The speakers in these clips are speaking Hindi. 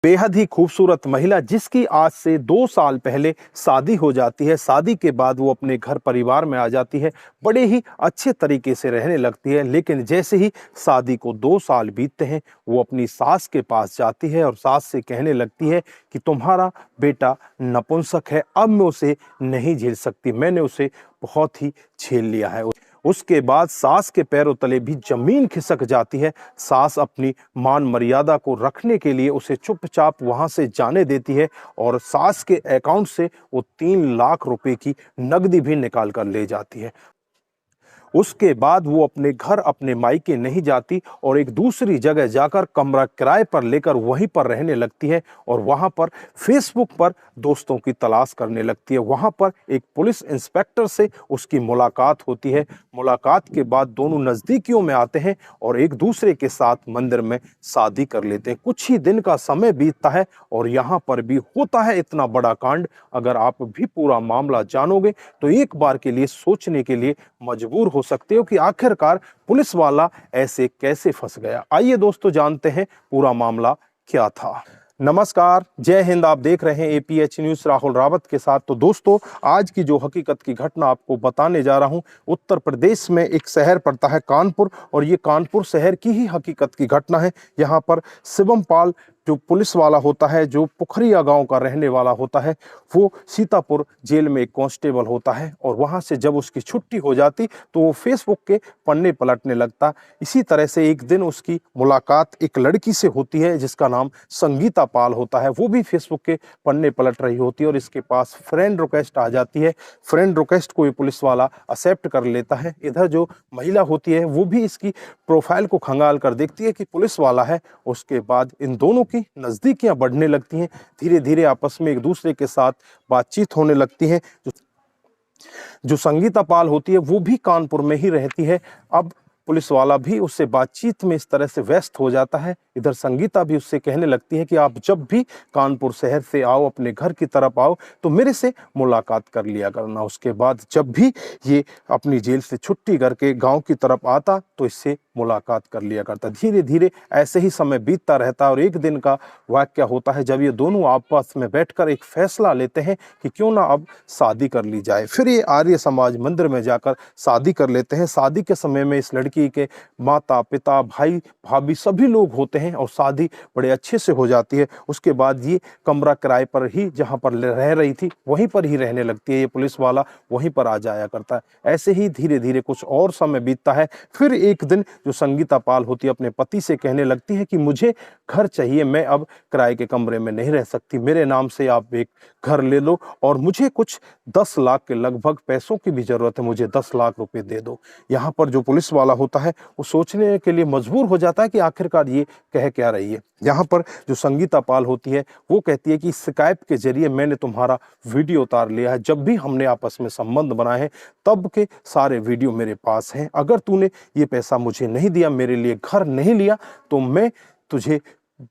बेहद ही खूबसूरत महिला जिसकी आज से 2 साल पहले शादी हो जाती है। शादी के बाद वो अपने घर परिवार में आ जाती है, बड़े ही अच्छे तरीके से रहने लगती है। लेकिन जैसे ही शादी को 2 साल बीतते हैं, वो अपनी सास के पास जाती है और सास से कहने लगती है कि तुम्हारा बेटा नपुंसक है, अब मैं उसे नहीं झेल सकती, मैंने उसे बहुत ही झेल लिया है। उसके बाद सास के पैरों तले भी जमीन खिसक जाती है। सास अपनी मान मर्यादा को रखने के लिए उसे चुपचाप वहां से जाने देती है और सास के अकाउंट से वो 3 लाख रुपए की नकदी भी निकाल कर ले जाती है। उसके बाद वो अपने घर, अपने मायके नहीं जाती और एक दूसरी जगह जाकर कमरा किराए पर लेकर वहीं पर रहने लगती है और वहां पर फेसबुक पर दोस्तों की तलाश करने लगती है। वहां पर एक पुलिस इंस्पेक्टर से उसकी मुलाकात होती है। मुलाकात के बाद दोनों नजदीकियों में आते हैं और एक दूसरे के साथ मंदिर में शादी कर लेते हैं। कुछ ही दिन का समय बीतता है और यहाँ पर भी होता है इतना बड़ा कांड। अगर आप भी पूरा मामला जानोगे तो एक बार के लिए सोचने के लिए मजबूर हो सकते हो कि आखिरकार पुलिस वाला ऐसे कैसे फंस गया। आइए दोस्तों जानते हैं पूरा मामला क्या था। नमस्कार, जय हिंद। आप देख रहे हैं एपीएच न्यूज राहुल रावत के साथ। तो दोस्तों, आज की जो हकीकत की घटना आपको बताने जा रहा हूं, उत्तर प्रदेश में एक शहर पड़ता है कानपुर और ये कानपुर शहर की ही हकीकत की घटना है। यहाँ पर शिवम पाल जो पुलिस वाला होता है, जो पुखरिया गांव का रहने वाला होता है, वो सीतापुर जेल में एक कांस्टेबल होता है और वहां से जब उसकी छुट्टी हो जाती तो वो फेसबुक के पन्ने पलटने लगता। इसी तरह से एक दिन उसकी मुलाकात एक लड़की से होती है जिसका नाम संगीता पाल होता है। वो भी फेसबुक के पन्ने पलट रही होती है और इसके पास फ्रेंड रिक्वेस्ट आ जाती है। फ्रेंड रिक्वेस्ट को ये पुलिस वाला एक्सेप्ट कर लेता है। इधर जो महिला होती है वो भी इसकी प्रोफाइल को खंगाल कर देखती है कि पुलिस वाला है। उसके बाद इन दोनों की नजदीकियां बढ़ने लगती हैं। धीरे धीरे आपस में एक दूसरे के साथ बातचीत होने लगती है। जो संगीता पाल होती है वो भी कानपुर में ही रहती है। अब पुलिस वाला भी उससे बातचीत में इस तरह से व्यस्त हो जाता है। इधर संगीता भी उससे कहने लगती है कि आप जब भी कानपुर शहर से आओ, अपने घर की तरफ आओ, तो मेरे से मुलाकात कर लिया करना। उसके बाद जब भी ये अपनी जेल से छुट्टी करके गांव की तरफ आता तो इससे मुलाकात कर लिया करता। धीरे धीरे ऐसे ही समय बीतता रहता है और एक दिन का वाकया होता है जब ये दोनों आपस में बैठकर एक फैसला लेते हैं कि क्यों ना अब शादी कर ली जाए। फिर ये आर्य समाज मंदिर में जाकर शादी कर लेते हैं। शादी के समय में इस लड़की के माता पिता, भाई भाभी सभी लोग होते हैं और शादी बड़े अच्छे से हो जाती है। उसके बाद ये कमरा किराए पर ही, जहां पर रह रही थी वहीं पर ही रहने लगती है। ये पुलिस वाला वहीं पर आ जाया करता है। ऐसे ही धीरे धीरे कुछ और समय बीतता है। फिर एक दिन जो संगीता पाल होती है अपने पति से कहने लगती है कि मुझे घर चाहिए, मैं अब किराए के कमरे में नहीं रह सकती, मेरे नाम से आप एक घर ले लो और मुझे कुछ 10 लाख के लगभग पैसों की भी जरूरत है, मुझे 10 लाख रुपए दे दो। यहाँ पर जो पुलिस वाला होता है वो सोचने के लिए मजबूर हो जाता है कि आखिरकार ये कह क्या रही है। यहाँ पर जो संगीता पाल होती है वो कहती है कि स्काइप के जरिए मैंने तुम्हारा वीडियो उतार लिया है, जब भी हमने आपस में संबंध बनाए हैं तब के सारे वीडियो मेरे पास हैं। अगर तूने ये पैसा मुझे नहीं दिया, मेरे लिए घर नहीं लिया, तो मैं तुझे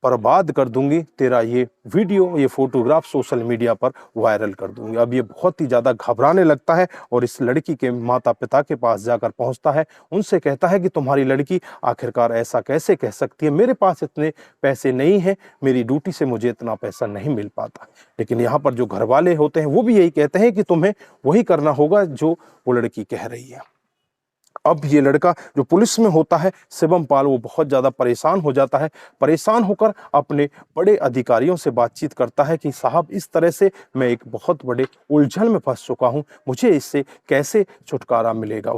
बर्बाद कर दूंगी, तेरा ये वीडियो, ये फोटोग्राफ सोशल मीडिया पर वायरल कर दूंगी। अब ये बहुत ही ज्यादा घबराने लगता है और इस लड़की के माता पिता के पास जाकर पहुंचता है। उनसे कहता है कि तुम्हारी लड़की आखिरकार ऐसा कैसे कह सकती है, मेरे पास इतने पैसे नहीं है, मेरी ड्यूटी से मुझे इतना पैसा नहीं मिल पाता। लेकिन यहाँ पर जो घर वाले होते हैं वो भी यही कहते हैं कि तुम्हें वही करना होगा जो वो लड़की कह रही है। अब ये लड़का जो पुलिस में होता है शिवम पाल, वो बहुत ज्यादा परेशान हो जाता है। परेशान होकर अपने बड़े अधिकारियों से बातचीत करता है कि साहब, इस तरह से मैं एक बहुत बड़े उलझन में फंस चुका हूं, मुझे इससे कैसे छुटकारा मिलेगा।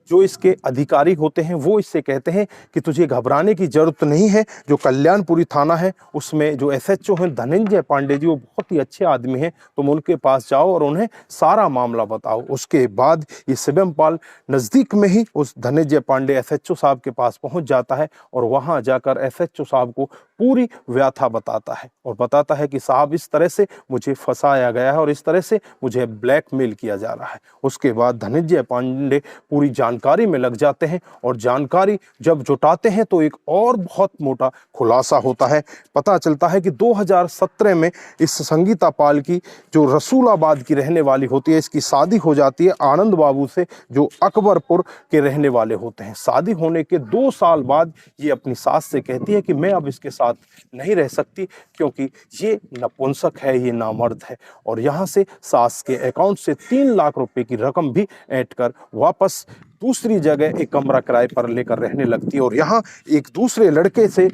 जो इसके अधिकारी होते हैं वो इससे कहते हैं कि तुझे घबराने की जरूरत नहीं है। जो कल्याणपुरी थाना है उसमें जो एसएचओ हैं धनंजय पांडे जी, वो बहुत ही अच्छे आदमी हैं, तुम उनके पास जाओ और उन्हें सारा मामला बताओ। उसके बाद ये शिवम पाल नजदीक में ही उस धनंजय पांडे एसएचओ साहब के पास पहुंच जाता है और वहां जाकर एसएचओ साहब को पूरी व्याथा बताता है और बताता है कि साहब, इस तरह से मुझे फंसाया गया है और इस तरह से मुझे ब्लैकमेल किया जा रहा है। उसके बाद धनंजय पांडे पूरी जानकारी में लग जाते हैं और जानकारी जब जुटाते हैं तो एक और बहुत मोटा खुलासा होता है। पता चलता है कि 2017 में इस संगीता पाल की, जो रसूलाबाद की रहने वाली होती है, इसकी शादी हो जाती है आनंद बाबू से, जो अकबरपुर के रहने वाले होते हैं। शादी होने के 2 साल बाद ये अपनी सास से कहती है कि मैं अब इसके साथ नहीं रह सकती, क्योंकि ये नपुंसक है, ये नामर्द है। और यहाँ से सास के अकाउंट से 3 लाख रुपए की रकम भी ऐंठ कर वापस दूसरी जगह एक कमरा किराए पर लेकर रहने लगती है। और यहाँ एक दूसरे लड़के से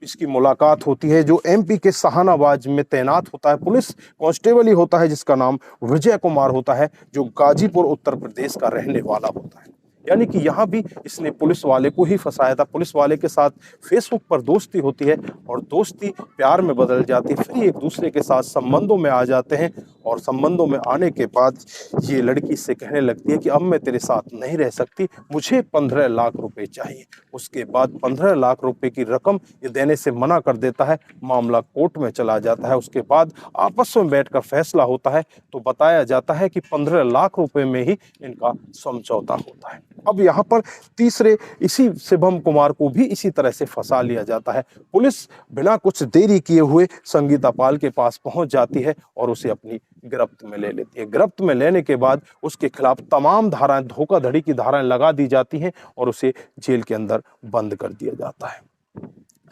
इसकी मुलाकात होती है, जो एमपी के सहानाबाद में तैनात होता है, पुलिस कांस्टेबल ही होता है, जिसका नाम विजय कुमार होता है, जो गाजीपुर उत्तर प्रदेश का रहने वाला होता है। यानी कि यहाँ भी इसने पुलिस वाले को ही फंसाया था। पुलिस वाले के साथ फेसबुक पर दोस्ती होती है और दोस्ती प्यार में बदल जाती है, फिर एक दूसरे के साथ संबंधों में आ जाते हैं। और संबंधों में आने के बाद ये लड़की से कहने लगती है कि अब मैं तेरे साथ नहीं रह सकती, मुझे 15 लाख रुपए चाहिए। उसके बाद 15 लाख रुपए की रकम ये देने से मना कर देता है। मामला कोर्ट में चला जाता है। उसके बाद आपस में बैठकर फैसला होता है, तो बताया जाता है कि 15 लाख रुपए में ही इनका समझौता होता है। अब यहाँ पर तीसरे इसी शिवम कुमार को भी इसी तरह से फंसा लिया जाता है। पुलिस बिना कुछ देरी किए हुए संगीता पाल के पास पहुंच जाती है और उसे अपनी गिरफ्त में ले लेती है। गिरफ्त में लेने के बाद उसके खिलाफ तमाम धाराएं, धोखाधड़ी की धाराएं लगा दी जाती हैं और उसे जेल के अंदर बंद कर दिया जाता है।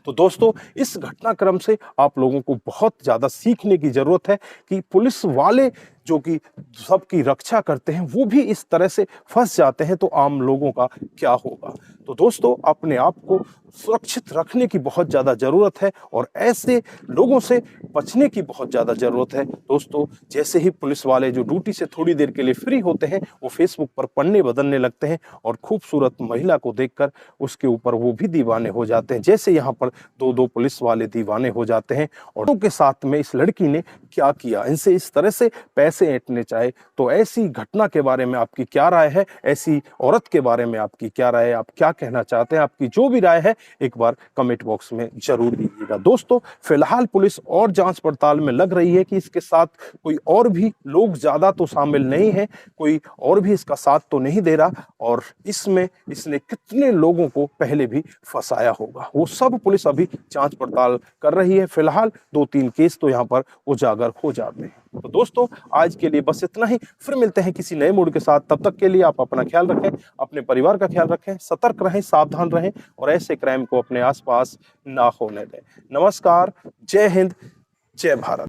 तो दोस्तों, इस घटनाक्रम से आप लोगों को बहुत ज़्यादा सीखने की ज़रूरत है कि पुलिस वाले जो कि सबकी रक्षा करते हैं, वो भी इस तरह से फंस जाते हैं तो आम लोगों का क्या होगा। तो दोस्तों, अपने आप को सुरक्षित रखने की बहुत ज़्यादा ज़रूरत है और ऐसे लोगों से बचने की बहुत ज़्यादा ज़रूरत है। दोस्तों, जैसे ही पुलिस वाले जो ड्यूटी से थोड़ी देर के लिए फ्री होते हैं, वो फेसबुक पर पन्ने बदलने लगते हैं और खूबसूरत महिला को देखकर उसके ऊपर वो भी दीवाने हो जाते हैं। जैसे यहाँ पर दो पुलिस वाले दीवाने हो जाते हैं। और उनके साथ में इस लड़की ने क्या किया, इनसे इस तरह से पैसे ऐंठने चाहे, तो ऐसी घटना के बारे में आपकी क्या राय है? ऐसी औरत के बारे में आपकी क्या राय है? आप क्या कहना चाहते हैं? आपकी जो भी राय है एक बार कमेंट बॉक्स में जरूर दीजिएगा। दोस्तों, फिलहाल पुलिस और जांच पड़ताल में लग रही है कि इसके साथ कोई और भी लोग ज्यादा तो शामिल नहीं है, कोई और भी इसका साथ तो नहीं दे रहा, और इसमें इसने कितने लोगों को पहले भी फंसाया होगा, वो सब पुलिस अभी जांच पड़ताल कर रही है। फिलहाल 2-3 केस तो यहाँ पर उजागर हो जाते हैं। तो दोस्तों, आज के लिए बस इतना ही। फिर मिलते हैं किसी नए मूड के साथ। तब तक के लिए आप अपना ख्याल रखें, अपने परिवार का ख्याल रखें, सतर्क रहें, सावधान रहें और ऐसे क्राइम को अपने आसपास ना होने दें। नमस्कार, जय हिंद, जय भारत।